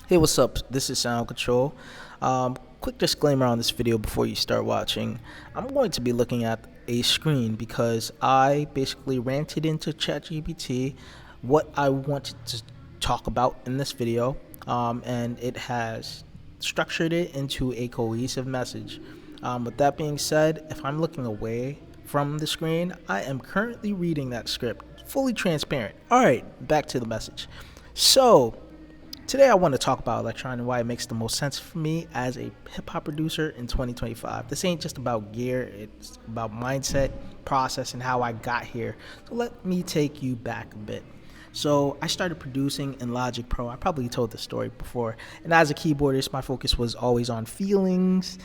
Hey, what's up? This is Sound Control. Quick disclaimer on this video before you start watching. I'm going to be looking at a screen because I basically ranted into ChatGPT what I wanted to talk about in this video, and it has structured it into a cohesive message. With that being said, if I'm looking away from the screen, I am currently reading that script, fully transparent. All right, back to the message. So, today I want to talk about Elektron and why it makes the most sense for me as a hip-hop producer in 2025. This ain't just about gear, it's about mindset, process, and how I got here. So let me take you back a bit. So I started producing in Logic Pro. I probably told this story before. And as a keyboardist, my focus was always on feelings,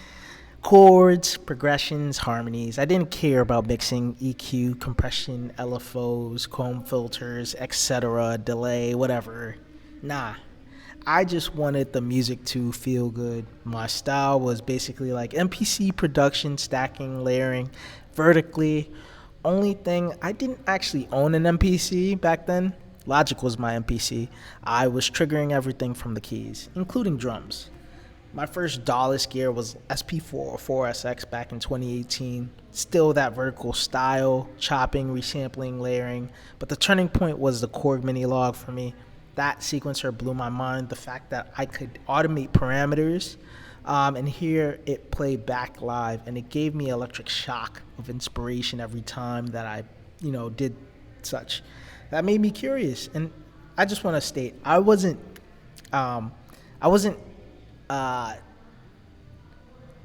chords, progressions, harmonies. I didn't care about mixing, EQ, compression, LFOs, comb filters, etc., delay, whatever. Nah. I just wanted the music to feel good. My style was basically like MPC production, stacking, layering, vertically. Only thing, I didn't actually own an MPC back then. Logic was my MPC. I was triggering everything from the keys, including drums. My first DAWless gear was SP4 or 4SX back in 2018. Still that vertical style, chopping, resampling, layering. But the turning point was the Korg mini log for me. That sequencer blew my mind. The fact that I could automate parameters and hear it play back live, and it gave me electric shock of inspiration every time that I, did such. That made me curious, and I just want to state I wasn't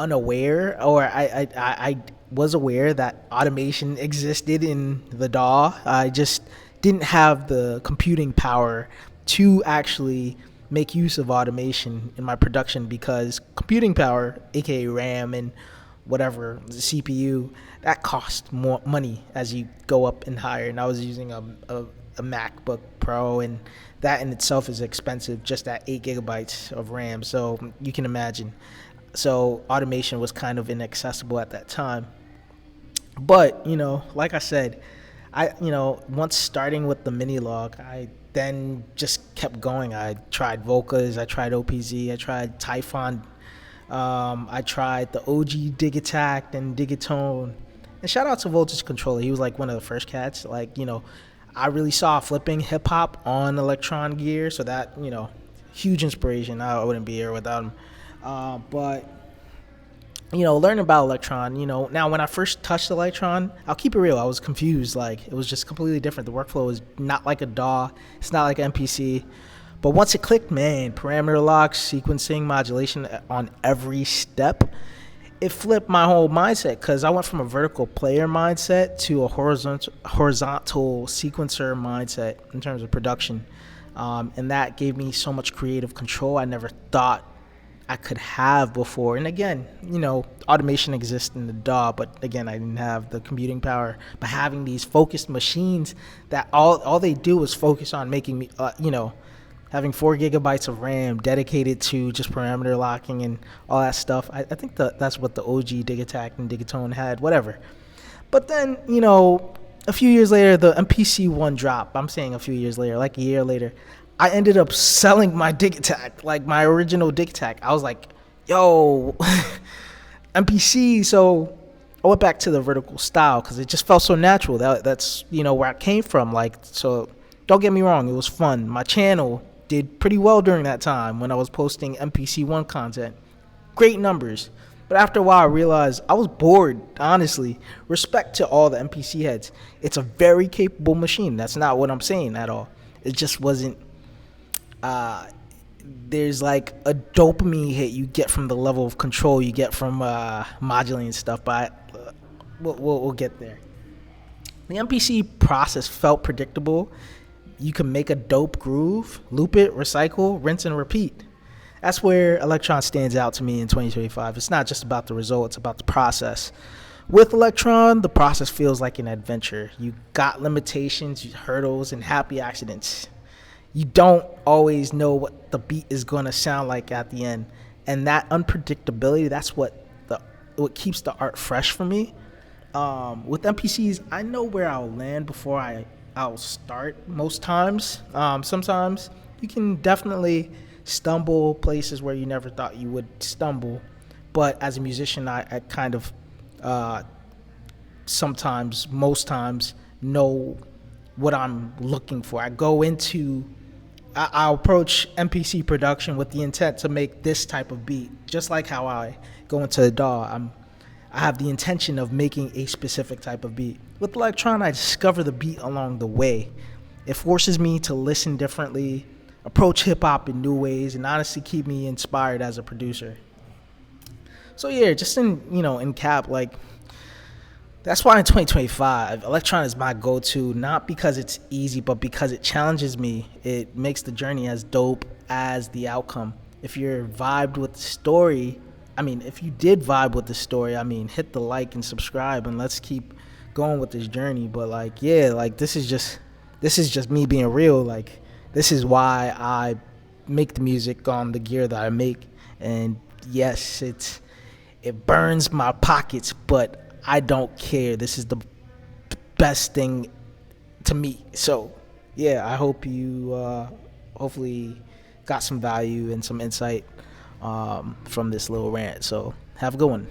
unaware, or I was aware that automation existed in the DAW. I just didn't have the computing power to actually make use of automation in my production, because computing power, aka RAM and whatever, the CPU, that costs more money as you go up and higher. And I was using a MacBook Pro, and that in itself is expensive, just at 8 gigabytes of RAM. So you can imagine. So automation was kind of inaccessible at that time. But, like I said, once starting with the mini log, I then just kept going. I tried Volcas, I tried OPZ, I tried Typhon, I tried the OG Digitact and Digatone. And shout out to Voltage Controller. He was like one of the first cats. I really saw flipping hip hop on Elektron gear, so that, huge inspiration. I wouldn't be here without him. But learning about Elektron, now when I first touched Elektron, I'll keep it real, I was confused. It was just completely different. The workflow is not like a DAW, it's not like MPC. But once it clicked, man, parameter locks, sequencing, modulation on every step, it flipped my whole mindset, because I went from a vertical player mindset to a horizontal sequencer mindset in terms of production. And that gave me so much creative control I never thought I could have before. And again, automation exists in the DAW, but again, I didn't have the computing power. But having these focused machines that all they do is focus on making me, having 4 gigabytes of RAM dedicated to just parameter locking and all that stuff. I think that's what the OG Digitact and Digatone had, whatever. But then, a few years later, the MPC 1 dropped. I'm saying a few years later, like a year later. I ended up selling my Digitact, like my original Digitact. I was like, yo, MPC. So I went back to the vertical style because it just felt so natural. That's where I came from. So don't get me wrong, it was fun. My channel did pretty well during that time when I was posting MPC 1 content. Great numbers. But after a while, I realized I was bored, honestly. Respect to all the MPC heads. It's a very capable machine. That's not what I'm saying at all. It just wasn't. There's like a dopamine hit you get from the level of control you get from modulating stuff, but we'll get there. The MPC process felt predictable. You can make a dope groove, loop it, recycle, rinse and repeat. That's where Elektron stands out to me in 2025. It's not just about the result, it's about the process. With Elektron, the process feels like an adventure. You got limitations, hurdles, and happy accidents. You don't always know what the beat is going to sound like at the end. And that unpredictability, that's what keeps the art fresh for me. With MPCs, I know where I'll land before I'll start most times. Sometimes you can definitely stumble places where you never thought you would stumble. But as a musician, I kind of uh, sometimes, most times, know what I'm looking for. I'll approach MPC production with the intent to make this type of beat, just like how I go into the DAW. I have the intention of making a specific type of beat. With Elektron, I discover the beat along the way. It forces me to listen differently, approach hip hop in new ways, and honestly keep me inspired as a producer. So yeah, just in cap, like that's why in 2025, Elektron is my go-to, not because it's easy, but because it challenges me. It makes the journey as dope as the outcome. If you're vibed with the story, if you did vibe with the story, hit the like and subscribe, and let's keep going with this journey. But like, yeah, like this is just me being real. Like, this is why I make the music on the gear that I make. And yes, it burns my pockets, but I don't care. This is the best thing to me. So yeah, I hope you hopefully got some value and some insight from this little rant. So have a good one.